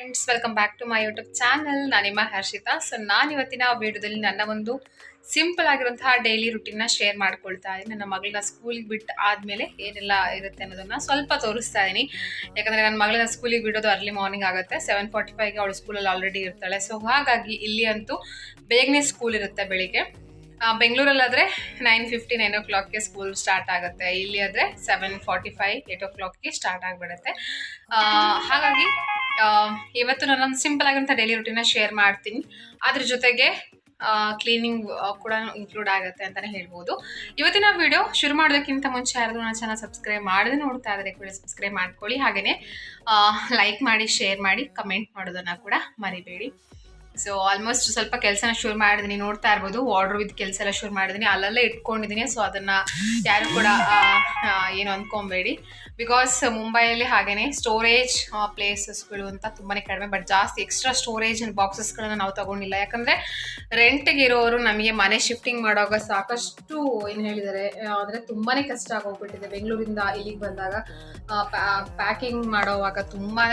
Friends, welcome back to my YouTube channel. ನಾನು ನಿಮ್ಮ Harshita. So ನಾನು ಇವತ್ತಿನ ವಿಡಿಯೋದಲ್ಲಿ ನನ್ನ ಒಂದು ಸಿಂಪಲ್ ಆಗಿರುವಂತಹ ಡೈಲಿ ರುಟೀನ್ನ ಶೇರ್ ಮಾಡ್ಕೊಳ್ತಾ ಇದ್ದೀನಿ. ನನ್ನ ಮಗಳನ್ನ ಸ್ಕೂಲಿಗೆ ಬಿಟ್ಟು ಆದಮೇಲೆ ಏನೆಲ್ಲ ಇರುತ್ತೆ ಅನ್ನೋದನ್ನ ಸ್ವಲ್ಪ ತೋರಿಸ್ತಾ ಇದ್ದೀನಿ. ಯಾಕಂದರೆ ನನ್ನ ಮಗಳನ್ನ ಸ್ಕೂಲಿಗೆ ಬಿಡೋದು ಅರ್ಲಿ ಮಾರ್ನಿಂಗ್ ಆಗುತ್ತೆ. 7:45ಗೆ ಅವಳು ಸ್ಕೂಲಲ್ಲಿ ಆಲ್ರೆಡಿ ಇರ್ತಾಳೆ. ಸೊ ಹಾಗಾಗಿ ಇಲ್ಲಿ ಅಂತೂ ಬೇಗನೆ ಸ್ಕೂಲ್ ಇರುತ್ತೆ ಬೆಳಿಗ್ಗೆ. ಬೆಂಗಳೂರಲ್ಲಾದರೆ 9:50 9 o'clockಗೆ ಸ್ಕೂಲ್ ಸ್ಟಾರ್ಟ್ ಆಗುತ್ತೆ. ಇಲ್ಲಿ ಆದರೆ 7:45 8 o'clockಗೆ ಸ್ಟಾರ್ಟ್ ಆಗಿಬಿಡುತ್ತೆ. ಹಾಗಾಗಿ ಇವತ್ತು ನಾನೊಂದು ಸಿಂಪಲ್ ಆಗಿರುವಂಥ ಡೈಲಿ ರುಟೀನ ಶೇರ್ ಮಾಡ್ತೀನಿ. ಅದ್ರ ಜೊತೆಗೆ ಕ್ಲೀನಿಂಗ್ ಕೂಡ ಇನ್ಕ್ಲೂಡ್ ಆಗುತ್ತೆ ಅಂತಲೇ ಹೇಳ್ಬೋದು. ಇವತ್ತಿನ ವಿಡಿಯೋ ಶುರು ಮಾಡೋದಕ್ಕಿಂತ ಮುಂಚೆ ಯಾರಾದರೂ ನನ್ನ ಚಾನಲ್ ಸಬ್ಸ್ಕ್ರೈಬ್ ಮಾಡದೆ ನೋಡ್ತಾ ಇದ್ದಾರೆ ಕೂಡ ಸಬ್ಸ್ಕ್ರೈಬ್ ಮಾಡ್ಕೊಳ್ಳಿ. ಹಾಗೆಯೇ ಲೈಕ್ ಮಾಡಿ, ಶೇರ್ ಮಾಡಿ, ಕಮೆಂಟ್ ಮಾಡೋದನ್ನು ಕೂಡ ಮರಿಬೇಡಿ. ಸೊ ಆಲ್ಮೋಸ್ಟ್ ಸ್ವಲ್ಪ ಕೆಲಸನ ಶುರು ಮಾಡಿದ್ದೀನಿ. ನೋಡ್ತಾ ಇರ್ಬೋದು, ವಾರ್ಡ್ರೋಬ್ ವಿತ್ ಕೆಲಸ ಎಲ್ಲ ಶುರು ಮಾಡಿದ್ದೀನಿ. ಅಲ್ಲಲ್ಲೇ ಇಟ್ಕೊಂಡಿದ್ದೀನಿ. ಸೊ ಅದನ್ನು ಯಾರು ಕೂಡ ಏನು ಅಂದ್ಕೊಬೇಡಿ. ಬಿಕಾಸ್ ಮುಂಬೈಯಲ್ಲಿ ಹಾಗೆಯೇ ಸ್ಟೋರೇಜ್ ಪ್ಲೇಸಸ್ಗಳು ಅಂತ ತುಂಬಾ ಕಡಿಮೆ. ಬಟ್ ಜಾಸ್ತಿ ಎಕ್ಸ್ಟ್ರಾ ಸ್ಟೋರೇಜ್ ಬಾಕ್ಸಸ್ಗಳನ್ನ ನಾವು ತಗೊಂಡಿಲ್ಲ. ಯಾಕಂದರೆ ರೆಂಟ್ಗೆ ಇರೋರು ನಮಗೆ ಮನೆ ಶಿಫ್ಟಿಂಗ್ ಮಾಡುವಾಗ ಸಾಕಷ್ಟು ಏನು ಹೇಳಿದ್ದಾರೆ ಅಂದರೆ ತುಂಬಾ ಕಷ್ಟ ಆಗೋಗ್ಬಿಟ್ಟಿದೆ. ಬೆಂಗಳೂರಿಂದ ಇಲ್ಲಿಗೆ ಬಂದಾಗ ಪ್ಯಾಕಿಂಗ್ ಮಾಡೋವಾಗ ತುಂಬಾ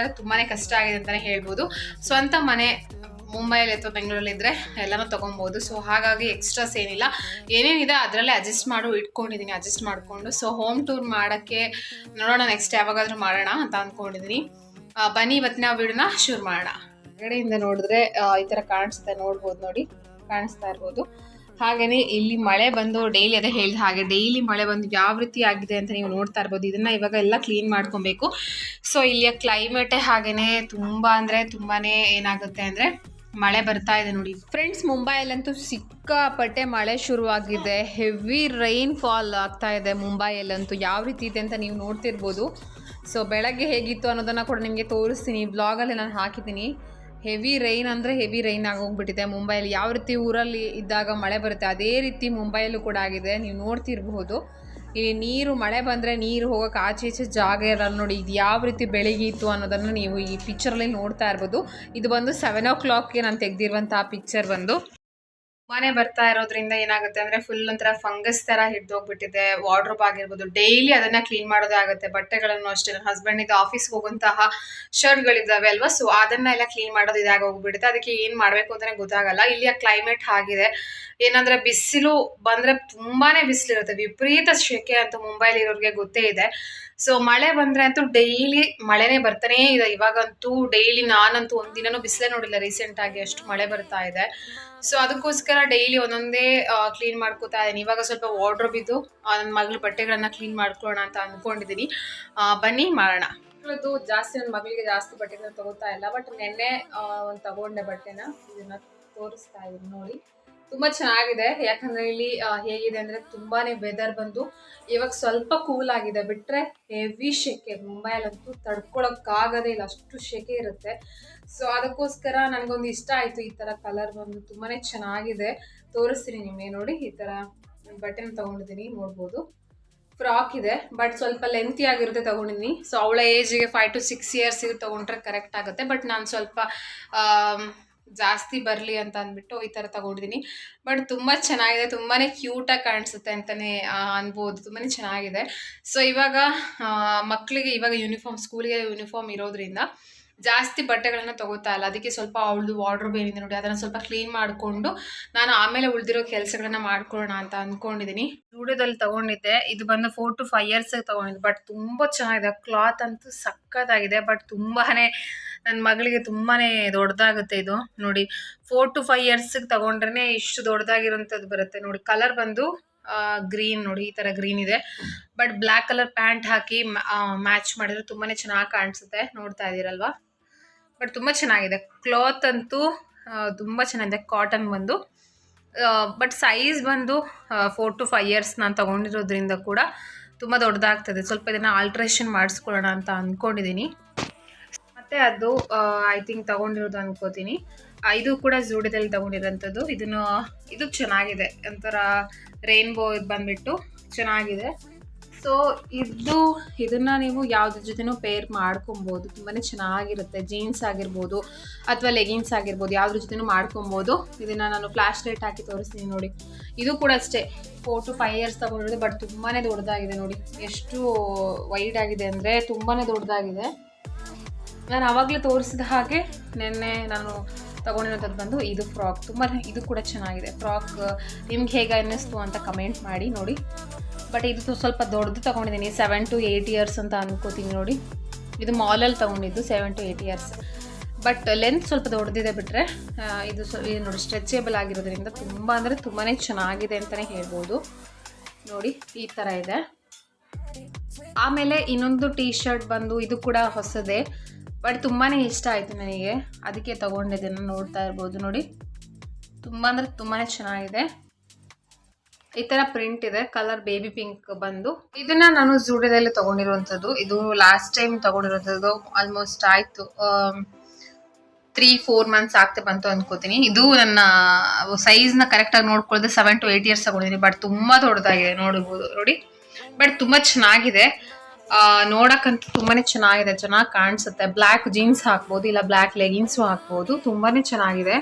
ಕಷ್ಟ ಆಗಿದೆ ಅಂತಲೇ ಹೇಳ್ಬೋದು. ಸ್ವಂತ ಮನೆ ಮುಂಬೈಯಲ್ಲಿ ಅಥವಾ ಬೆಂಗಳೂರಲ್ಲಿ ಇದ್ದರೆ ಎಲ್ಲನೂ ತೊಗೊಬೋದು. ಸೊ ಹಾಗಾಗಿ ಎಕ್ಸ್ಟ್ರಾಸ್ ಏನಿಲ್ಲ, ಏನೇನಿದೆ ಅದರಲ್ಲೇ ಇಟ್ಕೊಂಡಿದ್ದೀನಿ. ಅಡ್ಜಸ್ಟ್ ಮಾಡಿಕೊಂಡು ಸೊ ಹೋಮ್ ಟೂರ್ ಮಾಡೋಕ್ಕೆ ನೋಡೋಣ, ನೆಕ್ಸ್ಟ್ ಯಾವಾಗಾದರೂ ಮಾಡೋಣ ಅಂತ ಅಂದ್ಕೊಂಡಿದ್ದೀನಿ. ಬನ್ನಿ ಇವತ್ತಿನ ವಿಡಿಯೋನ ಶುರು ಮಾಡೋಣ. ಹೊರಗಡೆಯಿಂದ ನೋಡಿದ್ರೆ ಈ ಥರ ಕಾಣಿಸ್ತಾ ಇರ್ಬೋದು. ಹಾಗೆಯೇ ಇಲ್ಲಿ ಮಳೆ ಬಂದು ಡೈಲಿ ಅದೇ ಹೇಳಿದ ಹಾಗೆ ಡೈಲಿ ಮಳೆ ಬಂದು ಯಾವ ರೀತಿ ಆಗಿದೆ ಅಂತ ನೀವು ನೋಡ್ತಾ ಇರ್ಬೋದು. ಇದನ್ನು ಇವಾಗ ಎಲ್ಲ ಕ್ಲೀನ್ ಮಾಡ್ಕೊಬೇಕು. ಸೊ ಇಲ್ಲಿಯ ಕ್ಲೈಮೇಟೇ ಹಾಗೆಯೇ ತುಂಬಾ ಏನಾಗುತ್ತೆ ಅಂದರೆ ಮಳೆ ಬರ್ತಾ ಇದೆ ನೋಡಿ ಫ್ರೆಂಡ್ಸ್. ಮುಂಬೈಯಲ್ಲಂತೂ ಸಿಕ್ಕಾಪಟ್ಟೆ ಮಳೆ ಶುರುವಾಗಿದೆ. ಹೆವಿ ರೈನ್ ಫಾಲ್ ಆಗ್ತಾ ಇದೆ ಮುಂಬೈಯಲ್ಲಂತೂ. ಯಾವ ರೀತಿ ಇದೆ ಅಂತ ನೀವು ನೋಡ್ತಿರ್ಬೋದು. ಸೊ ಬೆಳಗ್ಗೆ ಹೇಗಿತ್ತು ಅನ್ನೋದನ್ನು ಕೂಡ ನಿಮಗೆ ತೋರಿಸ್ತೀನಿ. ವ್ಲಾಗಲ್ಲಿ ನಾನು ಹಾಕಿದ್ದೀನಿ. ಹೆವಿ ರೈನ್ ಅಂದರೆ ಹೆವಿ ರೈನ್ ಆಗೋಗ್ಬಿಟ್ಟಿದೆ ಮುಂಬೈಯಲ್ಲಿ. ಯಾವ ರೀತಿ ಊರಲ್ಲಿ ಇದ್ದಾಗ ಮಳೆ ಬರುತ್ತೆ ಅದೇ ರೀತಿ ಮುಂಬೈಯಲ್ಲೂ ಕೂಡ ಆಗಿದೆ. ನೀವು ನೋಡ್ತಿರ್ಬಹುದು. ಇಲ್ಲಿ ಮಳೆ ಬಂದರೆ ನೀರು ಹೋಗೋಕೆ ಆಚೆ ಜಾಗ ಇರಲ್ಲ ನೋಡಿ. ಇದು ಯಾವ ರೀತಿ ಬೆಳಗಿತ್ತು ಅನ್ನೋದನ್ನು ನೀವು ಈ ಪಿಕ್ಚರಲ್ಲಿ ನೋಡ್ತಾ ಇರ್ಬೋದು. ಇದು ಬಂದು 7 o'clockಗೆ ನಾನು ತೆಗೆದಿರುವಂತಹ ಪಿಕ್ಚರ್ ಬಂದು. ಮನೆ ಬರ್ತಾ ಇರೋದ್ರಿಂದ ಏನಾಗುತ್ತೆ ಅಂದರೆ ಫುಲ್ ಒಂಥರ ಫಂಗಸ್ ಥರ ಹಿಡಿದೋಗ್ಬಿಟ್ಟಿದೆ. ವಾರ್ಡ್ರೋಬ್ ಆಗಿರ್ಬೋದು, ಡೈಲಿ ಅದನ್ನು ಕ್ಲೀನ್ ಮಾಡೋದೇ ಆಗುತ್ತೆ. ಬಟ್ಟೆಗಳನ್ನು ಅಷ್ಟೇ, ನನ್ನ ಹಸ್ಬೆಂಡಿದ್ದು ಆಫೀಸ್ಗೆ ಹೋಗುವಂತಹ ಶರ್ಟ್ಗಳಿದ್ದಾವೆ ಅಲ್ವಾ, ಸೊ ಅದನ್ನೆಲ್ಲ ಕ್ಲೀನ್ ಮಾಡೋದು ಇದಾಗ ಹೋಗ್ಬಿಡುತ್ತೆ. ಅದಕ್ಕೆ ಏನು ಮಾಡಬೇಕು ಅಂತಲೇ ಗೊತ್ತಾಗಲ್ಲ. ಇಲ್ಲಿಯ ಕ್ಲೈಮೇಟ್ ಆಗಿದೆ. ಏನಂದರೆ ಬಿಸಿಲು ಬಂದರೆ ತುಂಬಾ ಬಿಸಿಲಿರುತ್ತೆ, ವಿಪರೀತ ಶೆಕೆ ಅಂತ ಮುಂಬೈಲಿ ಇರೋರಿಗೆ ಗೊತ್ತೇ ಇದೆ. ಸೊ ಮಳೆ ಬಂದರೆ ಅಂತೂ ಡೈಲಿ ಮಳೆನೇ ಬರ್ತಾನೇ ಇದೆ. ಇವಾಗಂತೂ ಡೈಲಿ ನಾನಂತೂ ಒಂದಿನನೂ ಬಿಸಿಲೇ ನೋಡಿಲ್ಲ ರೀಸೆಂಟಾಗಿ, ಅಷ್ಟು ಮಳೆ ಬರ್ತಾ ಇದೆ. ಸೊ ಅದಕ್ಕೋಸ್ಕರ ಡೈಲಿ ಒಂದೊಂದೇ ಕ್ಲೀನ್ ಮಾಡ್ಕೋತಾ ಇದ್ದೀನಿ. ಇವಾಗ ಸ್ವಲ್ಪ ವಾರ್ಡ್ರೋಬ್ ಇದ್ದು ನನ್ನ ಮಗಳ ಬಟ್ಟೆಗಳನ್ನ ಕ್ಲೀನ್ ಮಾಡ್ಕೊಳ್ಳೋಣ ಅಂತ ಅಂದ್ಕೊಂಡಿದ್ದೀನಿ. ಬನ್ನಿ ಮಾಡೋಣ. ಜಾಸ್ತಿ ನನ್ನ ಮಗಳಿಗೆ ಜಾಸ್ತಿ ಬಟ್ಟೆಗಳನ್ನ ತಗೋತಾ ಇಲ್ಲ. ಬಟ್ ನೆನ್ನೆ ಒಂದು ತಗೊಂಡೆ ಬಟ್ಟೆನ, ಇದನ್ನ ತೋರಿಸ್ತಾ ಇದ್ದೀನಿ ನೋಡಿ. ತುಂಬ ಚೆನ್ನಾಗಿದೆ. ಯಾಕಂದರೆ ಇಲ್ಲಿ ಹೇಗಿದೆ ಅಂದರೆ ತುಂಬಾ ವೆದರ್ ಬಂದು ಇವಾಗ ಸ್ವಲ್ಪ ಕೂಲ್ ಆಗಿದೆ. ಬಿಟ್ಟರೆ ಹೆವಿ ಶೆಕೆ ಮುಂಬೈಲಂತೂ ತಡ್ಕೊಳಕ್ಕಾಗದೇ ಇಲ್ಲ, ಅಷ್ಟು ಶೆಕೆ ಇರುತ್ತೆ. ಸೊ ಅದಕ್ಕೋಸ್ಕರ ನನಗೊಂದು ಇಷ್ಟ ಆಯಿತು. ಈ ಥರ ಕಲರ್ ಬಂದು ತುಂಬಾ ಚೆನ್ನಾಗಿದೆ. ತೋರಿಸ್ತೀನಿ ನಿಮಗೆ ನೋಡಿ. ಈ ಥರ ಬಟ್ಟೆನ ತೊಗೊಂಡಿದ್ದೀನಿ, ನೋಡ್ಬೋದು. ಫ್ರಾಕ್ ಇದೆ, ಬಟ್ ಸ್ವಲ್ಪ ಲೆಂತಿ ಆಗಿರುತ್ತೆ ತೊಗೊಂಡಿದ್ದೀನಿ. ಸೊ ಅವಳ ಏಜಿಗೆ 5 to 6 years ತೊಗೊಂಡ್ರೆ ಕರೆಕ್ಟ್ ಆಗುತ್ತೆ. ಬಟ್ ನಾನು ಸ್ವಲ್ಪ ಜಾಸ್ತಿ ಬರಲಿ ಅಂತ ಅಂದ್ಬಿಟ್ಟು ಈ ಥರ ತಗೊಂಡಿದ್ದೀನಿ. ಬಟ್ ತುಂಬ ಚೆನ್ನಾಗಿದೆ, ತುಂಬಾ ಕ್ಯೂಟಾಗಿ ಕಾಣಿಸುತ್ತೆ ಅಂತಲೇ ಅನ್ಬೋದು. ತುಂಬಾ ಚೆನ್ನಾಗಿದೆ. ಸೊ ಇವಾಗ ಮಕ್ಕಳಿಗೆ ಇವಾಗ ಸ್ಕೂಲಿಗೆ ಯೂನಿಫಾರ್ಮ್ ಇರೋದ್ರಿಂದ ಜಾಸ್ತಿ ಬಟ್ಟೆಗಳನ್ನ ತಗೋತಾ ಇಲ್ಲ. ಅದಕ್ಕೆ ಸ್ವಲ್ಪ ಅವಳದು ವಾರ್ಡ್ರೋಬ್ ಏನಿದೆ ನೋಡಿ ಅದನ್ನು ಸ್ವಲ್ಪ ಕ್ಲೀನ್ ಮಾಡಿಕೊಂಡು ನಾನು ಆಮೇಲೆ ಉಳಿದಿರೋ ಕೆಲಸಗಳನ್ನ ಮಾಡ್ಕೊಳ್ಳೋಣ ಅಂತ ಅಂದ್ಕೊಂಡಿದ್ದೀನಿ. ಸ್ಟುಡಿಯೋದಲ್ಲಿ ತೊಗೊಂಡಿದ್ದೆ. ಇದು ಬಂದು 4 to 5 years ತೊಗೊಂಡಿದ್ದೆ. ಬಟ್ ತುಂಬ ಚೆನ್ನಾಗಿದೆ. ಕ್ಲಾತ್ ಅಂತೂ ಸಖತ್ತಾಗಿದೆ. ಬಟ್ ತುಂಬಾ ನನ್ನ ಮಗಳಿಗೆ ತುಂಬಾ ದೊಡ್ಡದಾಗುತ್ತೆ ಇದು ನೋಡಿ. 4 to 5 years ತೊಗೊಂಡ್ರೆ ಇಷ್ಟು ದೊಡ್ಡದಾಗಿರೋಂಥದ್ದು ಬರುತ್ತೆ ನೋಡಿ. ಕಲರ್ ಬಂದು ಗ್ರೀನ್ ನೋಡಿ, ಈ ಥರ ಗ್ರೀನ್ ಇದೆ. But black colour pant hockey match ಮಾಡಿದ್ರೆ ತುಂಬಾ ಚೆನ್ನಾಗಿ ಕಾಣಿಸುತ್ತೆ. ನೋಡ್ತಾ ಇದ್ದೀರಲ್ವಾ. ಬಟ್ ತುಂಬ ಚೆನ್ನಾಗಿದೆ. ಕ್ಲಾತ್ ಅಂತೂ ತುಂಬ ಚೆನ್ನಾಗಿದೆ. ಕಾಟನ್ ಬಂದು ಬಟ್ ಸೈಜ್ ಬಂದು 4 to 5 years ನಾನು ತೊಗೊಂಡಿರೋದ್ರಿಂದ ಕೂಡ ತುಂಬ ದೊಡ್ಡದಾಗ್ತದೆ. ಸ್ವಲ್ಪ ಇದನ್ನು ಆಲ್ಟ್ರೇಷನ್ ಮಾಡಿಸ್ಕೊಳ್ಳೋಣ ಅಂತ ಅಂದ್ಕೊಂಡಿದ್ದೀನಿ. ಮತ್ತು ಅದು ಐ ಥಿಂಕ್ ತೊಗೊಂಡಿರೋದು ಅನ್ಕೋತೀನಿ. ಇದು ಕೂಡ ಜೂಡಿಯೋದಲ್ಲಿ ತೊಗೊಂಡಿರೋಂಥದ್ದು. ಇದು ಚೆನ್ನಾಗಿದೆ. ಒಂಥರ ರೈನ್ಬೋ ಇದು ಬಂದುಬಿಟ್ಟು ಚೆನ್ನಾಗಿದೆ. ಸೊ ಇದನ್ನು ನೀವು ಯಾವುದ್ರ ಜೊತೆನೂ ಪೇರ್ ಮಾಡ್ಕೊಬೋದು. ತುಂಬಾ ಚೆನ್ನಾಗಿರುತ್ತೆ. ಜೀನ್ಸ್ ಆಗಿರ್ಬೋದು ಅಥವಾ ಲೆಗಿನ್ಸ್ ಆಗಿರ್ಬೋದು, ಯಾವುದ್ರ ಜೊತೆನೂ ಮಾಡ್ಕೊಬೋದು. ಇದನ್ನು ನಾನು ಫ್ಲ್ಯಾಶ್ ಲೈಟ್ ಹಾಕಿ ತೋರಿಸ್ತೀನಿ ನೋಡಿ. ಇದು ಕೂಡ ಅಷ್ಟೇ 4 to 5 years ತೊಗೊಂಡಿರೋದು. ಬಟ್ ತುಂಬಾ ದೊಡ್ಡದಾಗಿದೆ ನೋಡಿ. ಎಷ್ಟು ವೈಡ್ ಆಗಿದೆ ಅಂದರೆ ತುಂಬಾ ದೊಡ್ಡದಾಗಿದೆ. ನಾನು ಆವಾಗಲೇ ತೋರಿಸಿದ ಹಾಗೆ ನಿನ್ನೆ ನಾನು ತೊಗೊಂಡಿರೋಂಥದ್ದು ಬಂದು ಇದು ಫ್ರಾಕ್. ತುಂಬ ಇದು ಕೂಡ ಚೆನ್ನಾಗಿದೆ ಫ್ರಾಕ್. ನಿಮ್ಗೆ ಹೇಗೆ ಅನ್ನಿಸ್ತು ಅಂತ ಕಮೆಂಟ್ ಮಾಡಿ ನೋಡಿ. ಬಟ್ ಇದು ಸ್ವಲ್ಪ ದೊಡ್ಡದು ತೊಗೊಂಡಿದ್ದೀನಿ, 7 to 8 years ಅಂತ ಅನ್ಕೋತೀನಿ ನೋಡಿ. ಇದು ಮಾಲಲ್ಲಿ ತೊಗೊಂಡಿದ್ದು 7 to 8 years. ಬಟ್ ಲೆಂತ್ ಸ್ವಲ್ಪ ದೊಡ್ಡದಿದೆ ಬಿಟ್ಟರೆ ಇದು ನೋಡಿ ಸ್ಟ್ರೆಚೇಬಲ್ ಆಗಿರೋದ್ರಿಂದ ತುಂಬ ಅಂದರೆ ತುಂಬಾ ಚೆನ್ನಾಗಿದೆ ಅಂತಲೇ ಹೇಳ್ಬೋದು. ನೋಡಿ ಈ ಥರ ಇದೆ. ಆಮೇಲೆ ಇನ್ನೊಂದು ಟೀ ಶರ್ಟ್ ಬಂದು ಇದು ಕೂಡ ಹೊಸದೇ, ಬಟ್ ತುಂಬಾ ಇಷ್ಟ ಆಯಿತು ನನಗೆ, ಅದಕ್ಕೆ ತೊಗೊಂಡಿದ್ದೀನಿ. ನೋಡ್ತಾ ಇರ್ಬೋದು ನೋಡಿ, ತುಂಬ ಅಂದರೆ ತುಂಬಾ ಚೆನ್ನಾಗಿದೆ. ಈ ಥರ ಪ್ರಿಂಟ್ ಇದೆ, ಕಲರ್ ಬೇಬಿ ಪಿಂಕ್ ಬಂದು. ಇದನ್ನು ನಾನು ಝೂಡಿಯೋದಲ್ಲಿ ತೊಗೊಂಡಿರುವಂಥದ್ದು. ಇದು ಲಾಸ್ಟ್ ಟೈಮ್ ತೊಗೊಂಡಿರೋಂಥದ್ದು ಆಲ್ಮೋಸ್ಟ್ ಆಯಿತು 3-4 months ಆಗ್ತಾ ಬಂತು ಅಂದ್ಕೋತೀನಿ. ಇದು ನನ್ನ ಸೈಜ್ನ ಕರೆಕ್ಟಾಗಿ ನೋಡ್ಕೊಳ್ದೆ 7 to 8 years ತೊಗೊಂಡಿದ್ದೀನಿ. ಬಟ್ ತುಂಬ ದೊಡ್ಡದಾಗಿದೆ ನೋಡ್ಬೋದು ನೋಡಿ. ಬಟ್ ತುಂಬ ಚೆನ್ನಾಗಿದೆ, ನೋಡಕ್ಕಂತೂ ತುಂಬಾ ಚೆನ್ನಾಗಿದೆ, ಚೆನ್ನಾಗಿ ಕಾಣಿಸುತ್ತೆ. ಬ್ಲ್ಯಾಕ್ ಜೀನ್ಸ್ ಹಾಕ್ಬೋದು, ಇಲ್ಲ ಬ್ಲ್ಯಾಕ್ ಲೆಗಿನ್ಸು ಹಾಕ್ಬೋದು. ತುಂಬಾ ಚೆನ್ನಾಗಿದೆ,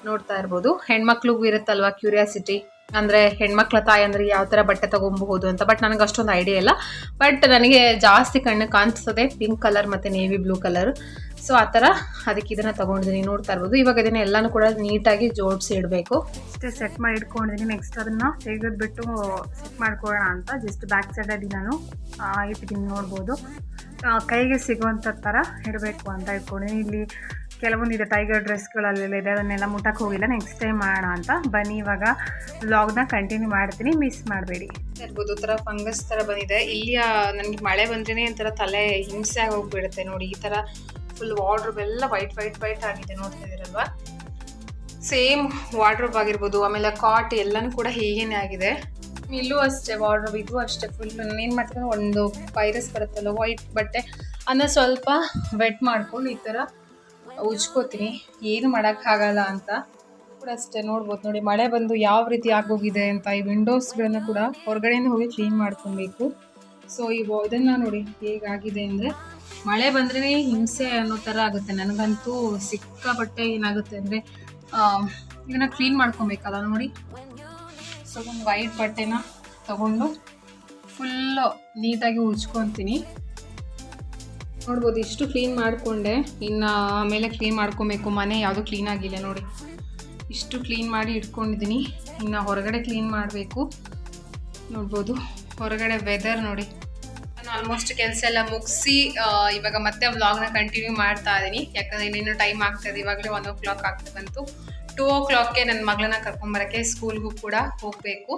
ನೋಡ್ತಾ ಇರ್ಬೋದು. ಹೆಣ್ಮಕ್ಳಿಗೂ ಇರುತ್ತಲ್ವ ಕ್ಯೂರಿಯಾಸಿಟಿ, ಅಂದರೆ ಹೆಣ್ಮಕ್ಳ ತಾಯಿ ಅಂದರೆ ಯಾವ ಥರ ಬಟ್ಟೆ ತೊಗೊಬಹುದು ಅಂತ. ಬಟ್ ನನಗೆ ಅಷ್ಟೊಂದು ಐಡಿಯಾ ಇಲ್ಲ. ಬಟ್ ನನಗೆ ಜಾಸ್ತಿ ಕಣ್ಣು ಕಾಣಿಸ್ತದೆ ಪಿಂಕ್ ಕಲರ್ ಮತ್ತು ನೇವಿ ಬ್ಲೂ ಕಲರ್. ಸೊ ಆ ಥರ ಅದಕ್ಕೆ ಇದನ್ನು ತೊಗೊಂಡಿದ್ದೀನಿ, ನೋಡ್ತಾ ಇರ್ಬೋದು. ಇವಾಗ ಇದನ್ನು ಎಲ್ಲನೂ ಕೂಡ ನೀಟಾಗಿ ಜೋಡಿಸಿ ಇಡಬೇಕು. ಅಷ್ಟೇ ಸೆಟ್ ಮಾಡಿ ಇಟ್ಕೊಂಡಿದ್ದೀನಿ. ನೆಕ್ಸ್ಟ್ ಅದನ್ನು ತೆಗೆದ್ಬಿಟ್ಟು ಸೆಟ್ ಮಾಡ್ಕೊಳ್ಳೋಣ ಅಂತ ಜಸ್ಟ್ ಬ್ಯಾಕ್ ಸೈಡಲ್ಲಿ ನಾನು ಇಟ್ಟಿದ್ದೀನಿ, ನೋಡ್ಬೋದು. ಕೈಗೆ ಸಿಗುವಂಥ ಥರ ಇಡಬೇಕು ಅಂತ ಇಟ್ಕೊಂಡಿದ್ದೀನಿ. ಇಲ್ಲಿ ಕೆಲವೊಂದಿದೆ ಟೈಗರ್ ಡ್ರೆಸ್ಗಳಲ್ಲೆಲ್ಲ ಇದೆ, ಅದನ್ನೆಲ್ಲ ಮುಟ್ಟಕ್ಕೆ ಹೋಗಿಲ್ಲ, ನೆಕ್ಸ್ಟ್ ಟೈಮ್ ಮಾಡೋಣ ಅಂತ. ಬನ್ನಿ ಇವಾಗ ವ್ಲಾಗ್ನ ಕಂಟಿನ್ಯೂ ಮಾಡ್ತೀನಿ, ಮಿಸ್ ಮಾಡಬೇಡಿ. ಇರ್ಬೋದು ಥರ ಫಂಗಸ್ ಥರ ಬಂದಿದೆ ಇಲ್ಲಿ. ನನಗೆ ಮಳೆ ಬಂದ್ರೇ ಒಂಥರ ತಲೆ ಹಿಂಸೆ ಆಗಿ ಹೋಗ್ಬಿಡುತ್ತೆ ನೋಡಿ. ಈ ಥರ ಫುಲ್ ವಾರ್ಡ್ರೋಬ್ ಎಲ್ಲ ವೈಟ್ ಆಗಿದೆ, ನೋಡ್ತಾ ಇದ್ದೀರಲ್ವ. ಸೇಮ್ ವಾರ್ಡ್ರೋಬ್ ಆಗಿರ್ಬೋದು, ಆಮೇಲೆ ಕಾಟ್ ಎಲ್ಲನೂ ಕೂಡ ಹೀಗೇನೆ ಆಗಿದೆ. ಇಲ್ಲೂ ಅಷ್ಟೇ ವಾರ್ಡ್ರೋಬ್, ಇದು ಅಷ್ಟೇ ಫುಲ್. ನಾನು ಏನು ಮಾಡ್ತೀನಿ, ಒಂದು ವೈರಸ್ ಬರುತ್ತಲ್ಲ ವೈಟ್ ಬಟ್ಟೆ ಅದನ್ನ ಸ್ವಲ್ಪ ವೆಟ್ ಮಾಡ್ಕೊಂಡು ಈ ಥರ ಉಜ್ಕೋತೀನಿ, ಏನು ಮಾಡೋಕ್ಕಾಗಲ್ಲ ಅಂತ ಕೂಡ ಅಷ್ಟೇ. ನೋಡ್ಬೋದು ನೋಡಿ, ಮಳೆ ಬಂದು ಯಾವ ರೀತಿ ಆಗೋಗಿದೆ ಅಂತ. ಈ ವಿಂಡೋಸ್ಗಳನ್ನು ಕೂಡ ಹೊರಗಡೆಯಿಂದ ಹೋಗಿ ಕ್ಲೀನ್ ಮಾಡ್ಕೊಬೇಕು. ಸೊ ಇದನ್ನು ನೋಡಿ ಹೇಗಾಗಿದೆ ಅಂದರೆ, ಮಳೆ ಬಂದ್ರೇ ಹಿಂಸೆ ಅನ್ನೋ ಥರ ಆಗುತ್ತೆ ನನಗಂತೂ. ಸಿಕ್ಕಾಪಟ್ಟೆ ಏನಾಗುತ್ತೆ ಅಂದರೆ ಇದನ್ನು ಕ್ಲೀನ್ ಮಾಡ್ಕೊಬೇಕಲ್ಲ ನೋಡಿ. ಸೊ ಒಂದು ವೈಟ್ ಬಟ್ಟೆನ ತಗೊಂಡು ಫುಲ್ಲು ನೀಟಾಗಿ ಉಜ್ಕೊತೀನಿ. ನೋಡ್ಬೋದು ಇಷ್ಟು ಕ್ಲೀನ್ ಮಾಡಿಕೊಂಡೆ. ಇನ್ನು ಆಮೇಲೆ ಕ್ಲೀನ್ ಮಾಡ್ಕೊಬೇಕು. ಮನೆ ಯಾವುದೂ ಕ್ಲೀನ್ ಆಗಿಲ್ಲ ನೋಡಿ, ಇಷ್ಟು ಕ್ಲೀನ್ ಮಾಡಿ ಇಟ್ಕೊಂಡಿದ್ದೀನಿ. ಇನ್ನು ಹೊರಗಡೆ ಕ್ಲೀನ್ ಮಾಡಬೇಕು. ನೋಡ್ಬೋದು ಹೊರಗಡೆ ವೆದರ್ ನೋಡಿ. ನಾನು ಆಲ್ಮೋಸ್ಟ್ ಕೆಲಸ ಎಲ್ಲ ಮುಗಿಸಿ ಇವಾಗ ಮತ್ತೆ ವ್ಲಾಗ್ನ ಕಂಟಿನ್ಯೂ ಮಾಡ್ತಾ ಇದ್ದೀನಿ. ಯಾಕಂದರೆ ಇನ್ನೇನು ಟೈಮ್ ಆಗ್ತದೆ, ಇವಾಗಲೇ 1 o'clock ಆಗ್ತಾ ಬಂತು. 2 o'clockಗೆ ನನ್ನ ಮಗಳನ್ನ ಕರ್ಕೊಂಬರೋಕ್ಕೆ ಸ್ಕೂಲ್ಗೂ ಕೂಡ ಹೋಗಬೇಕು.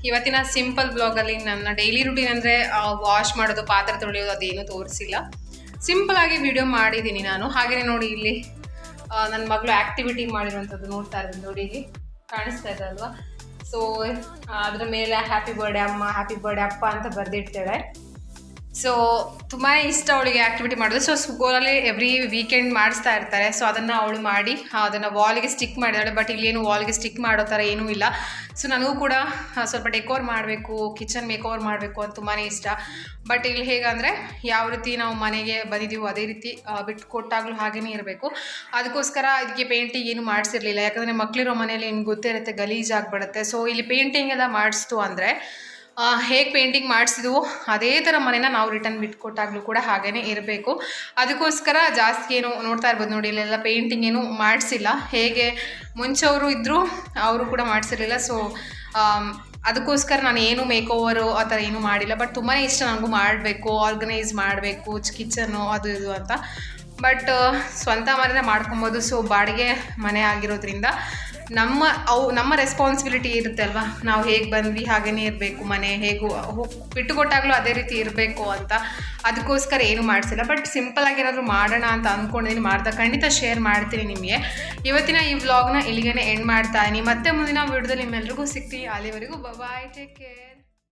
ಇವತ್ತಿನ ಸಿಂಪಲ್ ಬ್ಲಾಗಲ್ಲಿ ನನ್ನ ಡೈಲಿ ರುಟೀನ್ ಅಂದರೆ ವಾಶ್ ಮಾಡೋದು, ಪಾತ್ರೆ ತೊಳೆಯೋದು ಅದೇನು ತೋರಿಸಿಲ್ಲ. ಸಿಂಪಲಾಗಿ ವಿಡಿಯೋ ಮಾಡಿದ್ದೀನಿ ನಾನು. ಹಾಗೆಯೇ ನೋಡಿ ಇಲ್ಲಿ ನನ್ನ ಮಗಳು ಆ್ಯಕ್ಟಿವಿಟಿ ಮಾಡಿರುವಂಥದ್ದು ನೋಡ್ತಾ ಇದ್ದೀನಿ ನೋಡಿ, ಇಲ್ಲಿ ಕಾಣಿಸ್ತಾ ಇದೆ ಅಲ್ವಾ. ಸೊ ಅದರ ಮೇಲೆ ಹ್ಯಾಪಿ ಬರ್ಡೇ ಅಮ್ಮ, ಹ್ಯಾಪಿ ಬರ್ಡೇ ಅಪ್ಪ ಅಂತ ಬರೆದಿಡ್ತಾಳೆ. ಸೊ ತುಂಬಾ ಇಷ್ಟ ಅವಳಿಗೆ ಆ್ಯಕ್ಟಿವಿಟಿ ಮಾಡೋದು. ಸೊ ಸ್ಕೂಲಲ್ಲಿ ಎವ್ರಿ ವೀಕೆಂಡ್ ಮಾಡಿಸ್ತಾ ಇರ್ತಾರೆ. ಸೊ ಅದನ್ನು ಅವಳು ಮಾಡಿ ಅದನ್ನು ವಾಲ್ಗೆ ಸ್ಟಿಕ್ ಮಾಡಿದಾಳೆ. ಬಟ್ ಇಲ್ಲೇನು ವಾಲ್ಗೆ ಸ್ಟಿಕ್ ಮಾಡೋ ಥರ ಏನೂ ಇಲ್ಲ. ಸೊ ನನಗೂ ಕೂಡ ಸ್ವಲ್ಪ ಡೆಕೋರ್ ಮಾಡಬೇಕು, ಕಿಚನ್ ಮೇಕೋವರ್ ಮಾಡಬೇಕು ಅಂತ ತುಂಬಾ ಇಷ್ಟ. ಬಟ್ ಇಲ್ಲಿ ಹೇಗಂದರೆ ಯಾವ ರೀತಿ ನಾವು ಮನೆಗೆ ಬಂದಿದ್ದೀವೋ ಅದೇ ರೀತಿ ಬಿಟ್ಟು ಕೊಟ್ಟಾಗಲೂ ಹಾಗೇ ಇರಬೇಕು. ಅದಕ್ಕೋಸ್ಕರ ಇದಕ್ಕೆ ಪೇಂಟಿಂಗ್ ಏನು ಮಾಡಿಸಿರಲಿಲ್ಲ. ಯಾಕಂದರೆ ಮಕ್ಕಳಿರೋ ಮನೇಲಿ ಏನು ಗೊತ್ತೇ ಇರುತ್ತೆ, ಗಲೀಜಾಗಿಬಿಡುತ್ತೆ. ಸೊ ಇಲ್ಲಿ ಪೇಂಟಿಂಗ್ ಎಲ್ಲ ಮಾಡಿಸ್ತು ಅಂದರೆ ಹೇಗೆ ಪೇಂಟಿಂಗ್ ಮಾಡಿಸಿದ್ವು ಅದೇ ಥರ ಮನೇನ ನಾವು ರಿಟರ್ನ್ ಬಿಟ್ಕೊಟ್ಟಾಗಲೂ ಕೂಡ ಹಾಗೇ ಇರಬೇಕು. ಅದಕ್ಕೋಸ್ಕರ ಜಾಸ್ತಿ ಏನು ನೋಡ್ತಾ ಇರ್ಬೋದು ನೋಡಿ, ಇಲ್ಲೆಲ್ಲ ಪೇಂಟಿಂಗ್ ಏನು ಮಾಡಿಸಿಲ್ಲ. ಹೇಗೆ ಮುಂಚೆವರು ಇದ್ದರು ಅವರು ಕೂಡ ಮಾಡಿಸಿರಲಿಲ್ಲ. ಸೊ ಅದಕ್ಕೋಸ್ಕರ ನಾನು ಏನು ಮೇಕೋವರು ಆ ಥರ ಏನೂ ಮಾಡಿಲ್ಲ. ಬಟ್ ತುಂಬಾ ಇಷ್ಟ ನನಗೂ ಮಾಡಬೇಕು, ಆರ್ಗನೈಸ್ ಮಾಡಬೇಕು ಕಿಚನ್ನು ಅದು ಇದು ಅಂತ. ಬಟ್ ಸ್ವಂತ ಮನೆನೇ ಮಾಡ್ಕೊಬೋದು. ಸೊ ಬಾಡಿಗೆ ಮನೆ ಆಗಿರೋದ್ರಿಂದ ನಮ್ಮ ರೆಸ್ಪಾನ್ಸಿಬಿಲಿಟಿ ಇರುತ್ತೆ ಅಲ್ವಾ. ನಾವು ಹೇಗೆ ಬಂದ್ವಿ ಹಾಗೇ ಇರಬೇಕು, ಮನೆ ಹೇಗೂ ಬಿಟ್ಟುಕೊಟ್ಟಾಗಲೂ ಅದೇ ರೀತಿ ಇರಬೇಕು ಅಂತ. ಅದಕ್ಕೋಸ್ಕರ ಏನು ಮಾಡಿಸಿಲ್ಲ. ಬಟ್ ಸಿಂಪಲಾಗಿ ಏನಾದರೂ ಮಾಡೋಣ ಅಂತ ಅಂದ್ಕೊಂಡಿದ್ದೀನಿ. ಮಾಡಿದಾಗ ಖಂಡಿತ ಶೇರ್ ಮಾಡ್ತೀನಿ ನಿಮಗೆ. ಇವತ್ತಿನ ಈ ವ್ಲಾಗ್ನ ಇಲ್ಲಿಗೆ ಎಂಡ್ ಮಾಡ್ತಾ ಇದ್ದೀನಿ. ಮತ್ತೆ ಮುಂದಿನ ವಿಡಿಯೋದಲ್ಲಿ ನಿಮ್ಮೆಲ್ರಿಗೂ ಸಿಗ್ತೀನಿ. ಅಲ್ಲಿವರೆಗೂ ಬಾಯ್, ಟೇಕ್ ಕೇರ್.